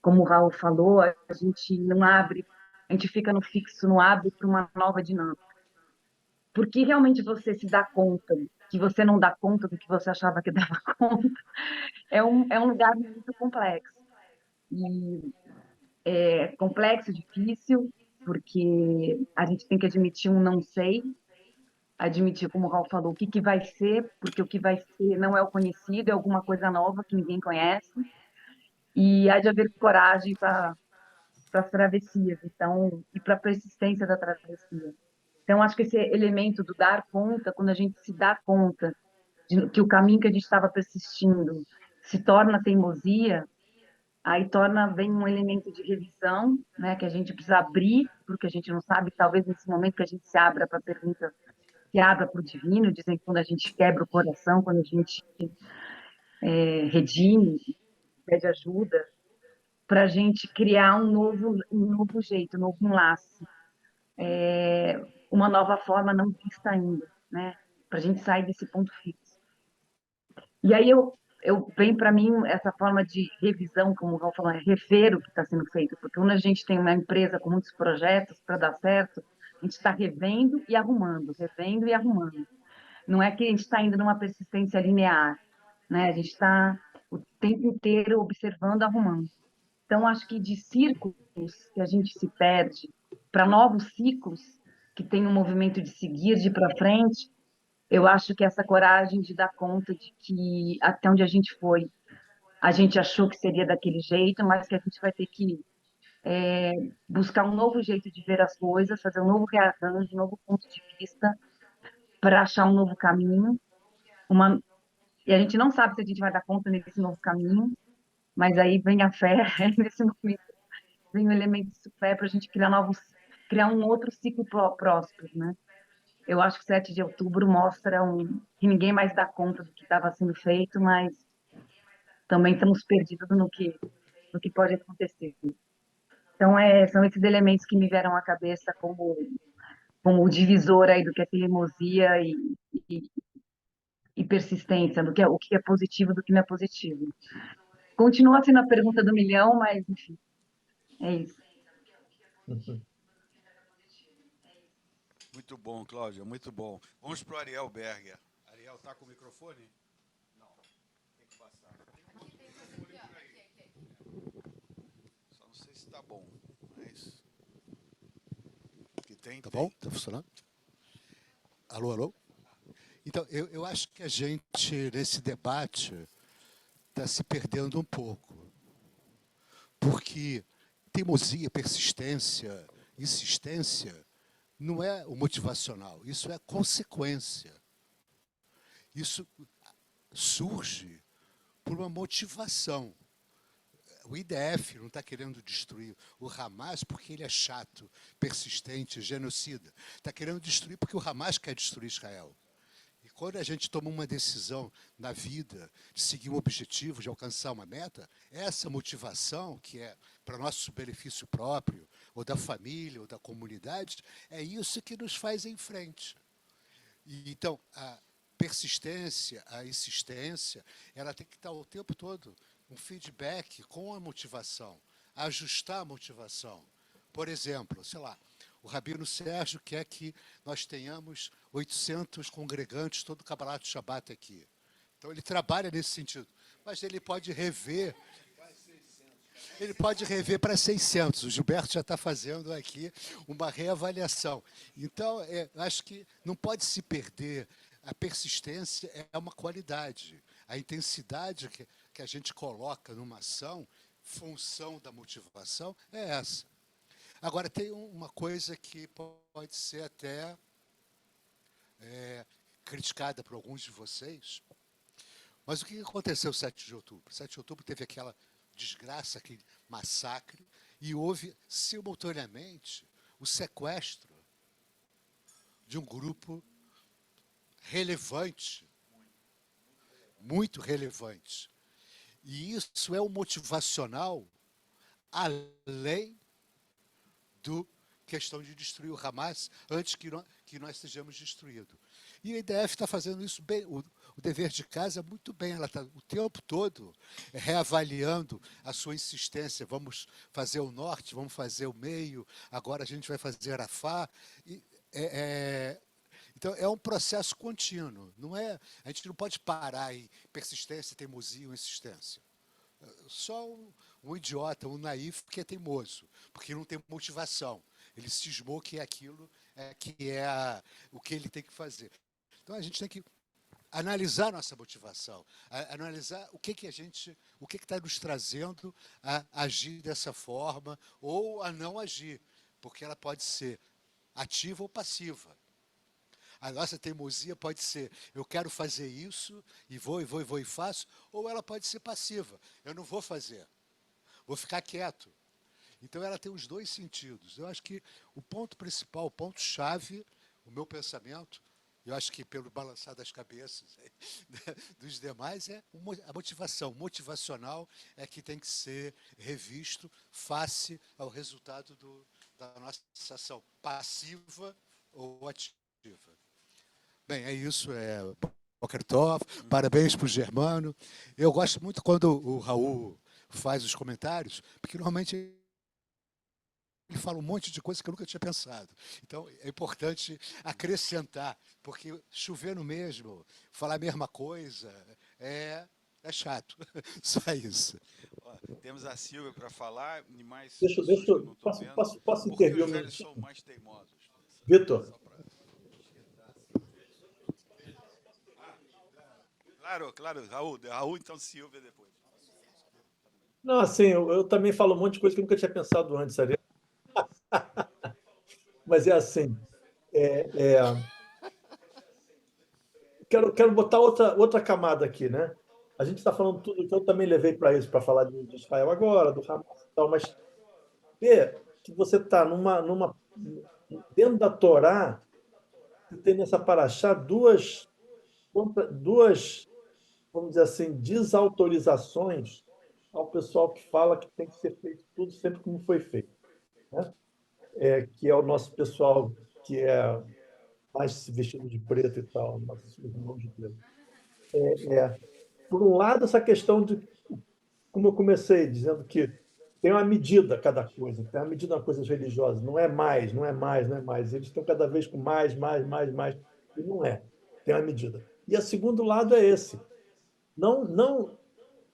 Speaker 7: Como o Raul falou, a gente não abre, a gente fica no fixo, não abre para uma nova dinâmica. Porque realmente você se dá conta que você não dá conta do que você achava que dava conta, é um lugar muito complexo. E é complexo, difícil, porque a gente tem que admitir um não sei, admitir, como o Raul falou, o que, que vai ser, porque o que vai ser não é o conhecido, é alguma coisa nova que ninguém conhece, e há de haver coragem para as travessias, então, e para a persistência da travessia. Então, acho que esse elemento do dar conta, quando a gente se dá conta de que o caminho que a gente estava persistindo se torna teimosia, aí vem um elemento de revisão, né, que a gente precisa abrir, porque a gente não sabe, talvez nesse momento que a gente se abra para a pergunta, se abra para o divino, dizem que quando a gente quebra o coração, quando a gente redime, pede ajuda, para a gente criar um novo jeito, um novo laço, uma nova forma não vista ainda, né? Para a gente sair desse ponto fixo. E aí vem para mim essa forma de revisão, como o Raul falou, é rever o que está sendo feito, porque quando a gente tem uma empresa com muitos projetos para dar certo, a gente está revendo e arrumando, revendo e arrumando. Não é que a gente está indo numa persistência linear, né? A gente está o tempo inteiro observando, arrumando. Então, acho que de círculos que a gente se perde para novos ciclos que tem um movimento de seguir, de ir para frente, eu acho que essa coragem de dar conta de que até onde a gente foi, a gente achou que seria daquele jeito, mas que a gente vai ter que buscar um novo jeito de ver as coisas, fazer um novo rearranjo, um novo ponto de vista para achar um novo caminho. E a gente não sabe se a gente vai dar conta nesse novo caminho, mas aí vem a fé, nesse momento vem o elemento de fé para a gente criar um outro ciclo próspero, né? Eu acho que 7 de outubro mostra que ninguém mais dá conta do que estava sendo feito, mas também estamos perdidos no que pode acontecer. Então, são esses elementos que me vieram à cabeça como o divisor aí do que é teimosia e, e persistência, o que é positivo do que não é positivo. Continua sendo a pergunta do milhão, mas, enfim, é isso.
Speaker 1: Muito bom, Cláudia, muito bom. Vamos para o Ariel Berger. Ariel, está com o microfone? Não, tem que passar. Só não sei se está bom, mas... Que tem,
Speaker 8: Tá
Speaker 1: tem.
Speaker 8: bom? Tá funcionando? Alô, alô? Então, eu acho que a gente, nesse debate, está se perdendo um pouco. Porque teimosia, persistência, insistência, não é o motivacional, isso é a consequência. Isso surge por uma motivação. O IDF não está querendo destruir o Hamas porque ele é chato, persistente, genocida. Está querendo destruir porque o Hamas quer destruir Israel. E quando a gente toma uma decisão na vida de seguir um objetivo, de alcançar uma meta, essa motivação, que é para nosso benefício próprio, ou da família, ou da comunidade, é isso que nos faz em frente. E, então, a persistência, a insistência, ela tem que estar o tempo todo um feedback com a motivação, ajustar a motivação. Por exemplo, sei lá, o Rabino Sérgio quer que nós tenhamos 800 congregantes todo Kabbalat Shabbat aqui. Então, ele trabalha nesse sentido. Mas ele pode rever... Ele pode rever para 600. O Gilberto já está fazendo aqui uma reavaliação. Então, acho que não pode se perder. A persistência é uma qualidade. A intensidade que a gente coloca numa ação, função da motivação, é essa. Agora, tem uma coisa que pode ser até criticada por alguns de vocês, mas o que aconteceu 7 de outubro? 7 de outubro teve aquela desgraça, aquele massacre, e houve, simultaneamente, o sequestro de um grupo relevante, muito relevante. E isso é o motivacional além do questão de destruir o Hamas antes que nós sejamos destruídos. E a IDF está fazendo isso bem, o dever de casa muito bem, ela está o tempo todo reavaliando a sua insistência, vamos fazer o norte, vamos fazer o meio, agora a gente vai fazer Arafá. Então, é um processo contínuo, não é, a gente não pode parar em persistência, teimosia ou insistência. Só um idiota, um naif que é teimoso, porque não tem motivação. Ele cismou que aquilo o que ele tem que fazer. Então a gente tem que analisar nossa motivação, analisar o que está nos trazendo a agir dessa forma ou a não agir, porque ela pode ser ativa ou passiva. A nossa teimosia pode ser, eu quero fazer isso, e vou e faço, ou ela pode ser passiva, eu não vou fazer, vou ficar quieto. Então ela tem os dois sentidos. Eu acho que o ponto principal, o ponto-chave, o meu pensamento, eu acho que pelo balançar das cabeças dos demais, é a motivação. Motivacional é que tem que ser revisto face ao resultado da nossa ação, passiva ou ativa. Bem, é isso. Boker Tov, parabéns para o Germano. Eu gosto muito quando o Raul faz os comentários, porque normalmente ele fala um monte de coisa que eu nunca tinha pensado. Então, é importante acrescentar, porque chover no mesmo, falar a mesma coisa, é chato. Só isso.
Speaker 1: Ó, temos a Silvia para falar, e mais
Speaker 4: Deixa,
Speaker 1: pessoas que eu não estou vendo.
Speaker 4: posso
Speaker 1: Por que
Speaker 4: intervir
Speaker 1: os
Speaker 4: um
Speaker 1: velhos são
Speaker 4: minutinho?
Speaker 1: mais teimosos?
Speaker 4: Vitor,
Speaker 1: Claro, Raul, então Silvia depois.
Speaker 4: não, assim, eu também falo um monte de coisa que eu nunca tinha pensado antes, sabe? Mas é assim, é, é, quero botar outra camada aqui, né? A gente está falando tudo que eu também levei para isso, para falar de Israel agora, do Hamas e tal, mas ver que você está dentro da Torá, você tem nessa paraxá duas, vamos dizer assim, desautorizações ao pessoal que fala que tem que ser feito tudo sempre como foi feito, né? Que é o nosso pessoal que é mais vestido de preto e tal, nossos irmãos de preto. Por um lado, essa questão de, como eu comecei dizendo que tem uma medida cada coisa, tem uma medida nas coisas religiosas, não é mais, não é mais, não é mais. Eles estão cada vez com mais, e não é. Tem uma medida. E o segundo lado é esse. Não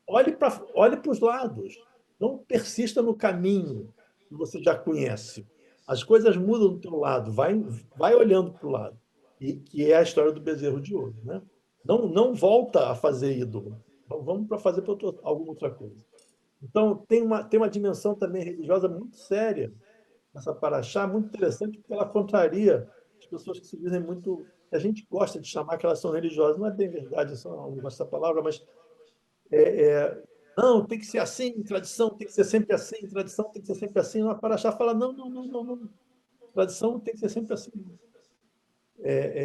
Speaker 4: olhe para os lados. Não persista no caminho que você já conhece. As coisas mudam do teu lado. Vai olhando para o lado. E que é a história do bezerro de ouro, né? Não volta a fazer ídolo. Então, vamos para fazer alguma outra coisa. Então, tem uma dimensão também religiosa muito séria nessa paraxá, muito interessante, porque ela contraria as pessoas que se dizem muito. A gente gosta de chamar que elas são religiosas. Não é bem verdade, eu não gosto dessa palavra, mas não, tem que ser assim, tradição tem que ser sempre assim, tradição tem que ser sempre assim. A paraxá fala, não, tradição tem que ser sempre assim.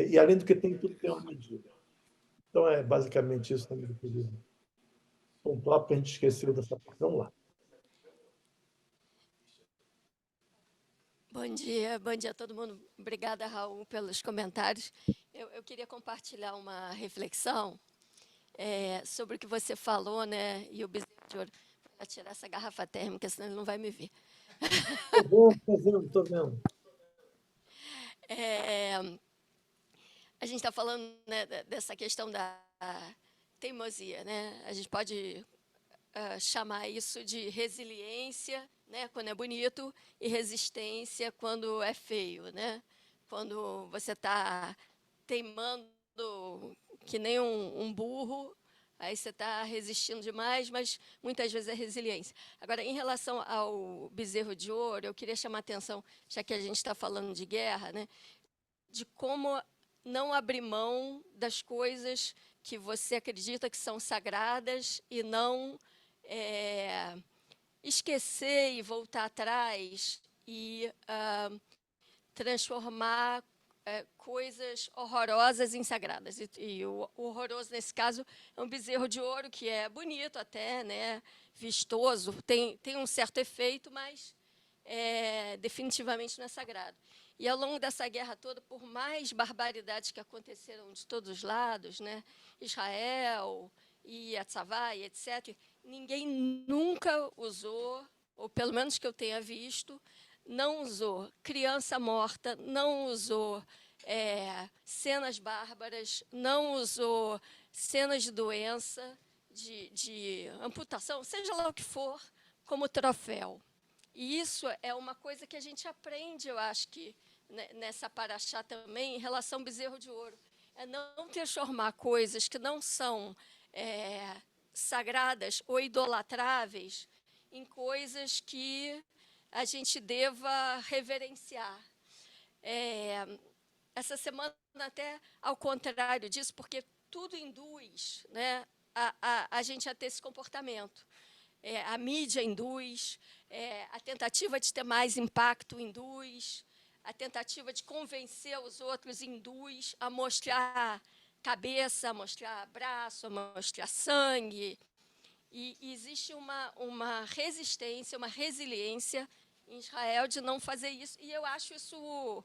Speaker 4: E além do que tem, tudo tem uma medida. Então, é basicamente isso também que eu queria pontuar, porque a gente esqueceu dessa parte. Vamos lá.
Speaker 9: Bom dia a todo mundo. Obrigada, Raul, pelos comentários. Eu queria compartilhar uma reflexão sobre o que você falou, né? E o bezerro de ouro. Vou tirar essa garrafa térmica, senão ele não vai me ver.
Speaker 4: Estou vendo.
Speaker 9: A gente está falando, né, dessa questão da teimosia, né? A gente pode chamar isso de resiliência, né, quando é bonito, e resistência quando é feio, né? Quando você está teimando que nem um burro, aí você está resistindo demais, mas muitas vezes é resiliência. Agora, em relação ao bezerro de ouro, eu queria chamar a atenção, já que a gente está falando de guerra, né, de como não abrir mão das coisas que você acredita que são sagradas e não esquecer e voltar atrás e transformar coisas horrorosas e sagradas. E o horroroso, nesse caso, é um bezerro de ouro, que é bonito até, né, vistoso, tem um certo efeito, mas definitivamente não é sagrado. E, ao longo dessa guerra toda, por mais barbaridades que aconteceram de todos os lados, né, Israel e Atzavá, e etc., ninguém nunca usou, ou pelo menos que eu tenha visto, não usou criança morta, não usou cenas bárbaras, não usou cenas de doença, de amputação, seja lá o que for, como troféu. E isso é uma coisa que a gente aprende, eu acho que, nessa paraxá também, em relação ao bezerro de ouro. É não transformar coisas que não são sagradas ou idolatráveis em coisas que a gente deva reverenciar. Essa semana, até ao contrário disso, porque tudo induz, né, a gente a ter esse comportamento. A mídia induz, a tentativa de ter mais impacto induz, a tentativa de convencer os outros induz a mostrar cabeça, a mostrar braço, a mostrar sangue. E existe uma resistência, uma resiliência em Israel de não fazer isso. E eu acho isso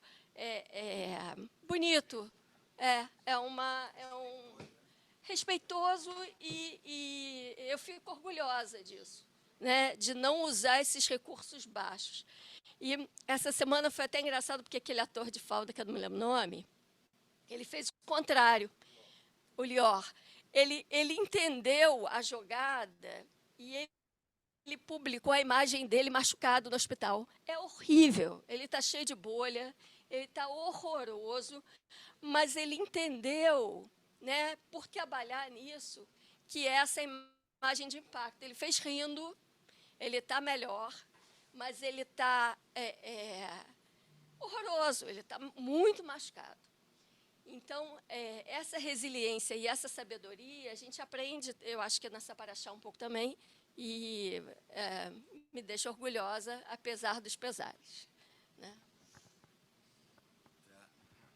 Speaker 9: bonito. É um respeitoso e eu fico orgulhosa disso, né, de não usar esses recursos baixos. E essa semana foi até engraçado, porque aquele ator de falda, que eu não me lembro o nome, ele fez o contrário, o Lior. Ele entendeu a jogada e ele publicou a imagem dele machucado no hospital. É horrível, ele está cheio de bolha, ele está horroroso, mas ele entendeu, né, por trabalhar nisso, que é essa imagem de impacto. Ele fez rindo, ele está melhor, mas ele está horroroso, ele está muito machucado. Então, essa resiliência e essa sabedoria, a gente aprende, eu acho que nessa paraxá um pouco também, e me deixa orgulhosa, apesar dos pesares. Né?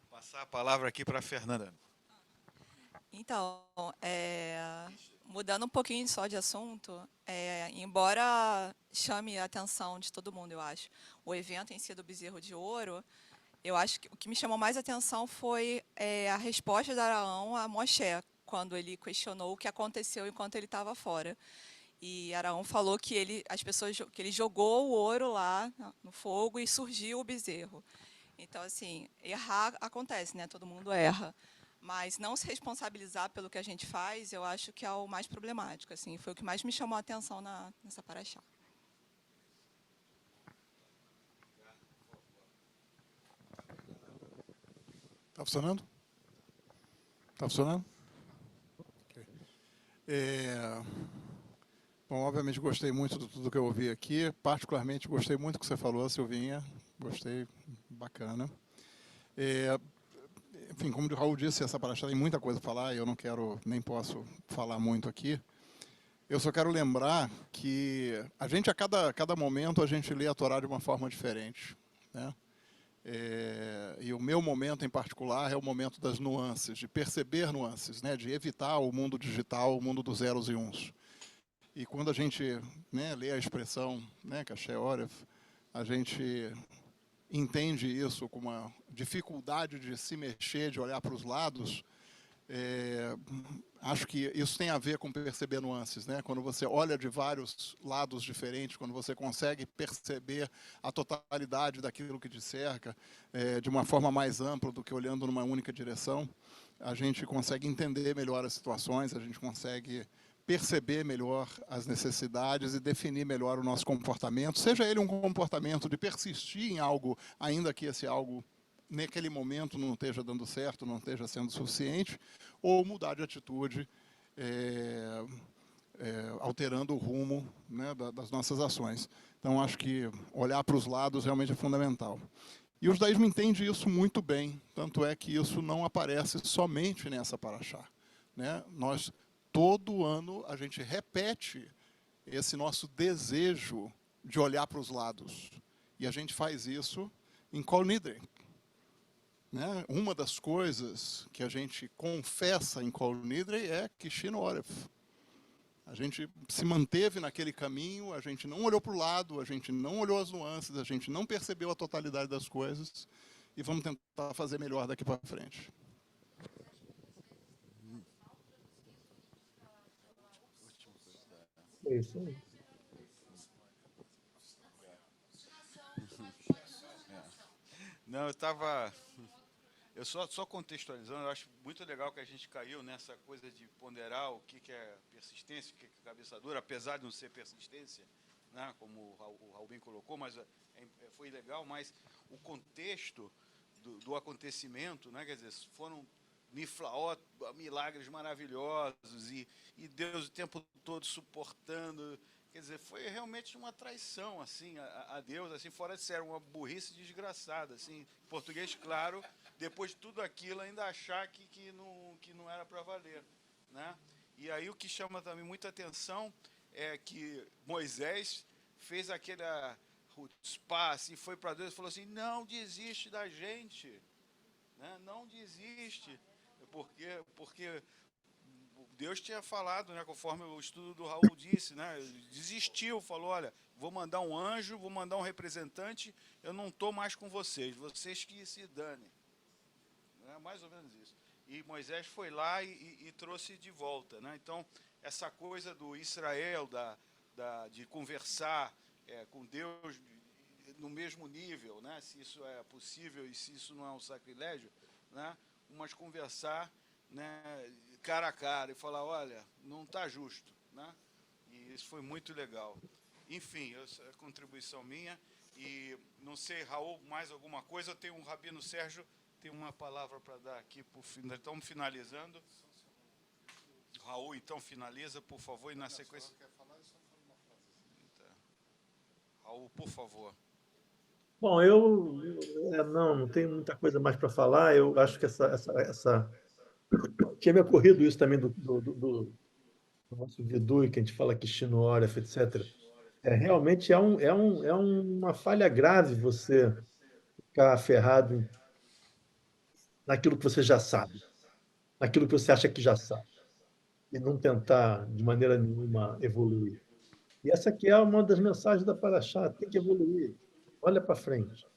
Speaker 1: Passar a palavra aqui para a Fernanda.
Speaker 10: Então, mudando um pouquinho só de assunto, embora chame a atenção de todo mundo, eu acho, o evento em si do Bezerro de Ouro, eu acho que o que me chamou mais atenção foi a resposta de Araão a Moshe, quando ele questionou o que aconteceu enquanto ele estava fora. E Araão falou que ele jogou o ouro lá no fogo e surgiu o bezerro. Então, assim, errar acontece, né? Todo mundo erra. Mas não se responsabilizar pelo que a gente faz, eu acho que é o mais problemático. Assim, foi o que mais me chamou a atenção nessa paraxá.
Speaker 11: Está funcionando? Está funcionando? Okay. Bom, obviamente gostei muito de tudo que eu ouvi aqui. Particularmente gostei muito do que você falou, Silvinha. Gostei, bacana. Enfim, como o Raul disse, essa paraxá tem muita coisa a falar e eu não quero, nem posso falar muito aqui. Eu só quero lembrar que a gente, a cada momento, a gente lê a Torá de uma forma diferente, né? E o meu momento em particular é o momento das nuances, de perceber nuances, né? De evitar o mundo digital, o mundo dos zeros e uns. E quando a gente, né, lê a expressão, né, Kasher Oref, a gente entende isso com uma dificuldade de se mexer, de olhar para os lados. Acho que isso tem a ver com perceber nuances, né? Quando você olha de vários lados diferentes, quando você consegue perceber a totalidade daquilo que te cerca, de uma forma mais ampla do que olhando numa única direção, a gente consegue entender melhor as situações, a gente consegue perceber melhor as necessidades e definir melhor o nosso comportamento, seja ele um comportamento de persistir em algo, ainda que esse algo naquele momento não esteja dando certo, não esteja sendo suficiente, ou mudar de atitude, alterando o rumo, né, das nossas ações. Então, acho que olhar para os lados realmente é fundamental. E o judaísmo entende isso muito bem, tanto é que isso não aparece somente nessa paraxá, né? Todo ano, a gente repete esse nosso desejo de olhar para os lados. E a gente faz isso em Kol Nidre. né? Uma das coisas que a gente confessa em Kol Nidre é Kishin Oref. A gente se manteve naquele caminho, a gente não olhou para o lado, a gente não olhou as nuances, a gente não percebeu a totalidade das coisas e vamos tentar fazer melhor daqui para frente.
Speaker 4: É isso aí.
Speaker 1: Não, eu só contextualizando, eu acho muito legal que a gente caiu nessa coisa de ponderar o que é persistência, o que é cabeça dura, apesar de não ser persistência, né, como o Raul bem colocou, mas foi legal, mas o contexto do acontecimento, né, quer dizer, foram niflaot, milagres maravilhosos, e Deus o tempo todo suportando. Quer dizer, foi realmente uma traição, assim, a Deus, assim, fora de sério, uma burrice desgraçada, assim, em português claro, depois de tudo aquilo, ainda achar que não era para valer, né? E aí o que chama também muita atenção é que Moisés fez aquele chutzpah, assim, foi para Deus e falou assim, não desiste da gente, né? Não desiste, porque Deus tinha falado, né, conforme o estudo do Raul disse, né, desistiu, falou, olha, vou mandar um anjo, vou mandar um representante, eu não estou mais com vocês que se danem. É mais ou menos isso. E Moisés foi lá e trouxe de volta, né? Então, essa coisa do Israel, de conversar com Deus no mesmo nível, né, se isso é possível e se isso não é um sacrilégio, né, mas conversar, né, cara a cara e falar, olha, não está justo, né? E isso foi muito legal. Enfim, essa é a contribuição minha. E não sei, Raul, mais alguma coisa? Eu tenho um Rabino Sérgio, tem uma palavra para dar aqui. Estamos finalizando. Raul, então, finaliza, por favor, e na sequência... Raul, por favor.
Speaker 4: Bom, não tenho muita coisa mais para falar. Eu acho que tinha me ocorrido isso também do nosso Vidui, que a gente fala que Oref, etc. Realmente é uma falha grave você ficar aferrado naquilo que você já sabe, naquilo que você acha que já sabe, e não tentar, de maneira nenhuma, evoluir. E essa aqui é uma das mensagens da Paraxá, tem que evoluir. Olha para frente.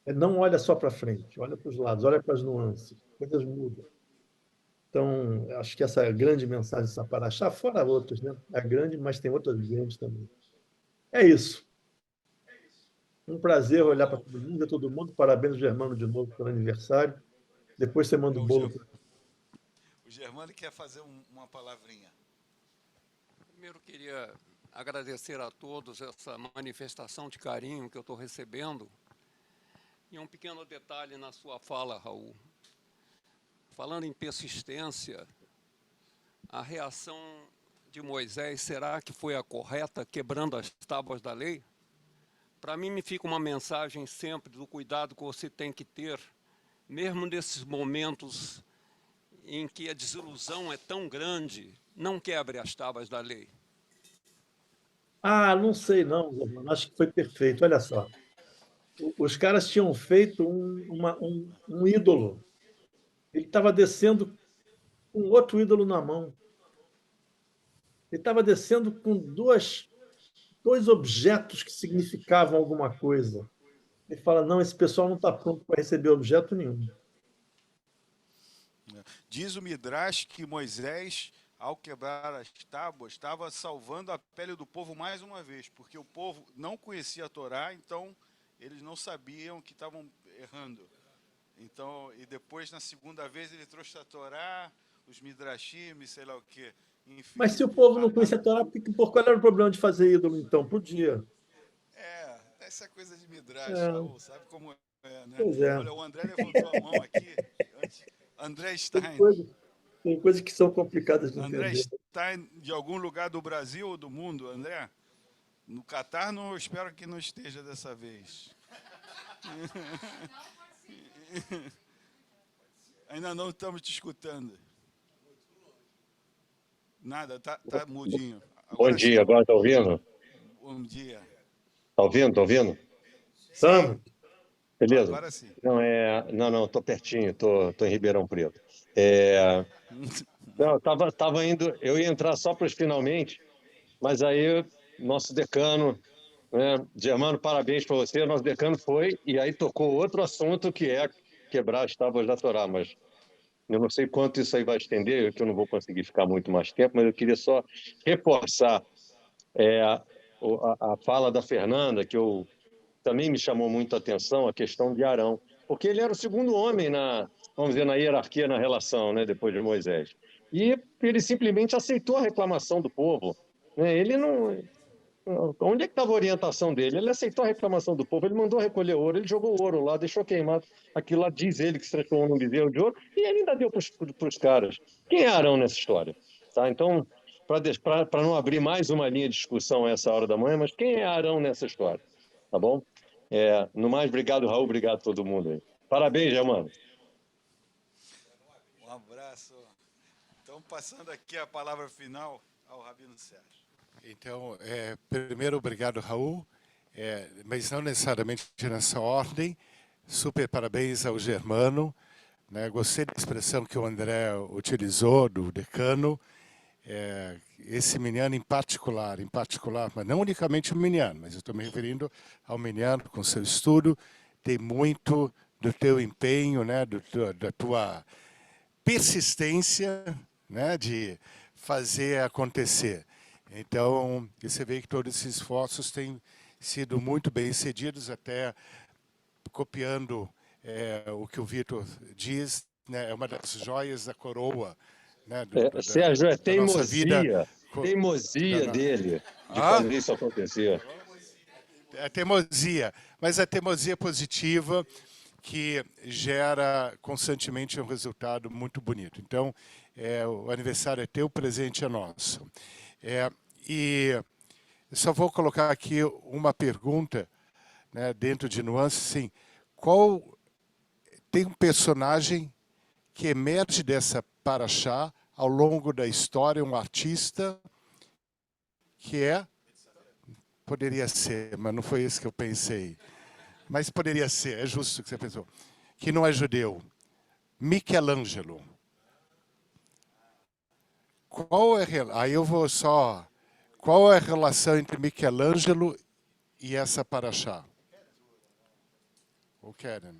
Speaker 4: Não olha só para frente, olha para os lados, olha para as nuances, coisas mudam. Então, acho que essa é a grande mensagem dessa Paraxá, fora outras, né? É grande, mas tem outras grandes também. É isso. Um prazer olhar para todo mundo, ver todo mundo. Parabéns, Germano, de novo pelo aniversário. Depois você manda o bolo.
Speaker 1: O Germano quer fazer uma palavrinha.
Speaker 3: Primeiro, queria agradecer a todos essa manifestação de carinho que eu estou recebendo. E um pequeno detalhe na sua fala, Raul. Falando em persistência, a reação de Moisés, será que foi a correta, quebrando as tábuas da lei? Para mim, me fica uma mensagem sempre do cuidado que você tem que ter, mesmo nesses momentos em que a desilusão é tão grande, não quebre as tábuas da lei.
Speaker 4: Não sei não, Germano. Acho que foi perfeito. Olha só. Os caras tinham feito um ídolo. Ele estava descendo com outro ídolo na mão. Ele estava descendo com dois objetos que significavam alguma coisa. Ele fala, não, esse pessoal não está pronto para receber objeto nenhum.
Speaker 1: Diz o Midrash que Moisés, ao quebrar as tábuas, estava salvando a pele do povo mais uma vez, porque o povo não conhecia a Torá, então eles não sabiam que estavam errando. Então, e depois, na segunda vez, ele trouxe a Torá, os Midrashim, sei lá o quê. Enfim,
Speaker 4: mas se o povo não conhecia a Torá, qual era o problema de fazer ídolo, então? Podia.
Speaker 1: Essa coisa de Midrash, Raul, sabe como é, né?
Speaker 4: Pois é.
Speaker 1: Olha, o André levantou a mão aqui. André Stein.
Speaker 4: Tem coisas que são complicadas de
Speaker 1: André
Speaker 4: entender.
Speaker 1: Stein, de algum lugar do Brasil ou do mundo, André? No Catar, não, espero que não esteja dessa vez. Ainda não estamos te escutando. Nada, tá mudinho.
Speaker 12: Bom dia, agora está ouvindo?
Speaker 1: Bom dia.
Speaker 12: Está ouvindo?
Speaker 4: Estamos.
Speaker 12: Beleza?
Speaker 1: Agora sim.
Speaker 12: Não, tô pertinho, tô em Ribeirão Preto. Não, eu ia entrar só para os finalmente, mas aí nosso decano, né, Germano, parabéns para você, nosso decano foi, e aí tocou outro assunto que é quebrar as tábuas da Torá, mas eu não sei quanto isso aí vai estender, que eu não vou conseguir ficar muito mais tempo, mas eu queria só reforçar a fala da Fernanda, que também me chamou muito a atenção, a questão de Arão, porque ele era o segundo homem vamos dizer, na hierarquia, na relação, né, depois de Moisés. E ele simplesmente aceitou a reclamação do povo, né? Ele não... Onde é que estava a orientação dele? Ele aceitou a reclamação do povo, ele mandou recolher ouro, ele jogou o ouro lá, deixou queimado. Aquilo lá diz ele que se transformou num bezerro de ouro, e ele ainda deu para os caras. Quem é Arão nessa história? Tá? Então, para não abrir mais uma linha de discussão a essa hora da manhã, mas quem é Arão nessa história? Tá bom? No mais, obrigado, Raul, obrigado a todo mundo aí. Parabéns, Germano.
Speaker 1: Um abraço. Então, passando aqui a palavra final ao Rabino Sérgio.
Speaker 13: Então, primeiro, obrigado, Raul, mas não necessariamente nessa ordem. Super parabéns ao Germano, né? Gostei da expressão que o André utilizou, do decano. Esse miniano em particular, mas não unicamente o miniano, mas eu estou me referindo ao miniano com seu estudo, tem muito do teu empenho, né? Da tua persistência, né? De fazer acontecer. Então, você vê que todos esses esforços têm sido muito bem-sucedidos, até copiando o que o Vitor diz, né, é uma das joias da coroa, né,
Speaker 12: Sérgio, é
Speaker 13: da nossa vida.
Speaker 12: Teimosia dele de fazer isso acontecer.
Speaker 13: É teimosia, mas a teimosia positiva que gera constantemente um resultado muito bonito. Então, o aniversário é teu, o presente é nosso. E eu só vou colocar aqui uma pergunta, né, dentro de nuances, assim, tem um personagem que emerge dessa paraxá ao longo da história, um artista que poderia ser, mas não foi esse que eu pensei, mas poderia ser, é justo o que você pensou, que não é judeu, Michelangelo. Aí eu vou só... Qual é a relação entre Michelangelo e essa paraxá? O Keren.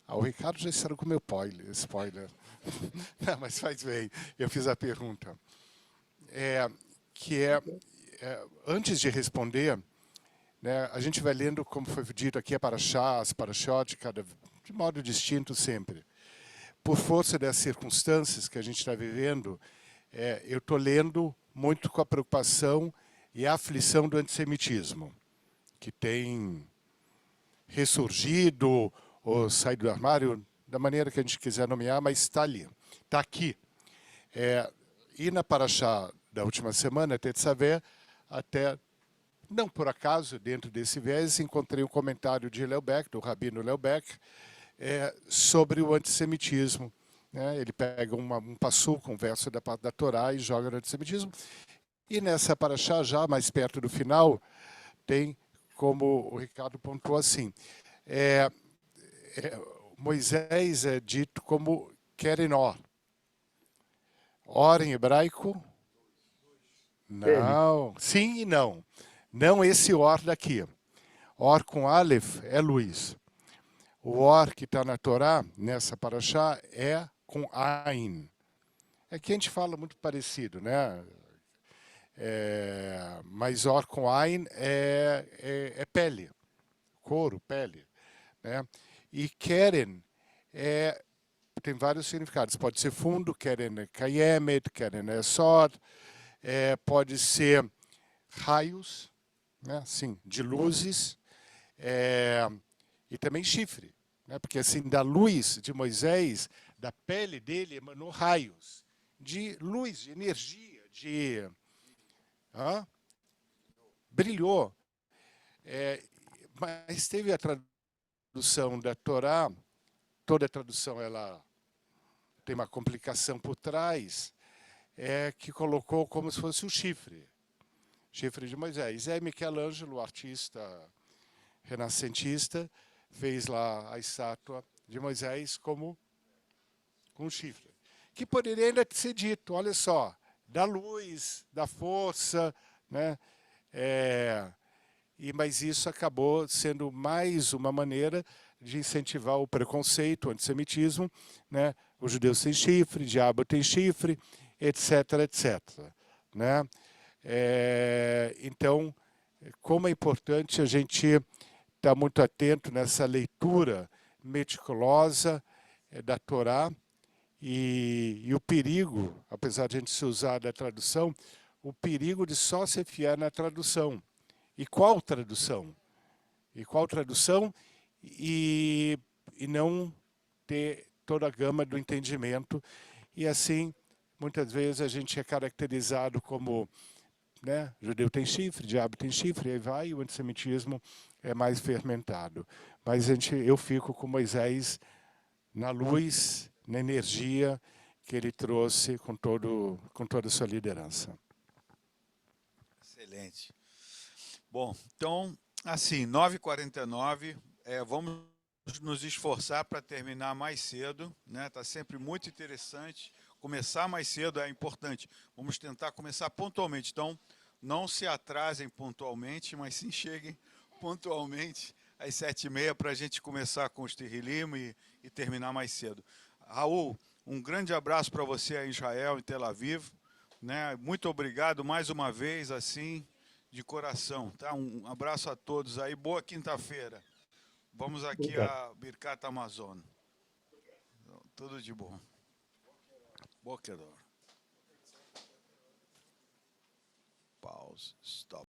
Speaker 13: O Ricardo já estragou com o meu spoiler. Não, mas faz bem, eu fiz a pergunta. Antes de responder, né, a gente vai lendo, como foi dito aqui, a paraxá, as paraxot, de modo distinto sempre. Por força das circunstâncias que a gente está vivendo, eu estou lendo muito com a preocupação e a aflição do antissemitismo, que tem ressurgido ou saído do armário, da maneira que a gente quiser nomear, mas está ali, está aqui. E na paraxá da última semana, Tetzavé, até, não por acaso, dentro desse viés, encontrei um comentário de Leubeck, do Rabino Leubeck, sobre o antissemitismo. Né? Ele pega um passuco, um verso da Torá e joga no antissemitismo. E nessa paraxá, já mais perto do final, tem, como o Ricardo pontuou assim, Moisés é dito como Keren Or. Or em hebraico? Não. Sim e não. Não esse Or daqui. Or com Aleph é luz. O Or que está na Torá, nessa paraxá, é com Ain. É que a gente fala muito parecido, né? Mas Or com Ain é pele, couro, pele. Né? E Keren tem vários significados. Pode ser fundo, Keren é Kayemet, Keren é Sod, pode ser raios, né? Sim, de luzes, e também chifre. Né? Porque assim, da luz de Moisés, da pele dele, emanou raios de luz, de energia, brilhou. Mas teve a tradução da Torá, toda a tradução ela tem uma complicação por trás, que colocou como se fosse o chifre. chifre de Moisés. E aí Michelangelo, o artista renascentista, fez lá a estátua de Moisés como com chifre. Que poderia ainda ser dito, olha só, da luz, da força, né? Mas isso acabou sendo mais uma maneira de incentivar o preconceito, o antissemitismo, né? Os judeus têm chifre, o diabo tem chifre, etc, etc. Né? Então, como é importante a gente estar muito atento nessa leitura meticulosa da Torá e o perigo, apesar de a gente se usar da tradução, o perigo de só se fiar na tradução. E qual tradução? E qual tradução? E não ter toda a gama do entendimento. E assim, muitas vezes a gente é caracterizado como, né, judeu tem chifre, diabo tem chifre, aí vai, e o antissemitismo é mais fermentado. Mas eu fico com Moisés na luz, na energia que ele trouxe com toda a sua liderança.
Speaker 1: Excelente. Bom, então, assim, 9h49, vamos nos esforçar para terminar mais cedo, né? Está sempre muito interessante. Começar mais cedo é importante. Vamos tentar começar pontualmente. Então, não se atrasem pontualmente, mas sim cheguem pontualmente às 7h30 para a gente começar com os Terrilim e terminar mais cedo. Raul, um grande abraço para você aí em Israel, em Tel Aviv. Né? Muito obrigado mais uma vez, assim, de coração. Tá? Um abraço a todos aí. Boa quinta-feira. Vamos aqui a Birkat Amazon. Tudo de bom. Boa Pause. Stop.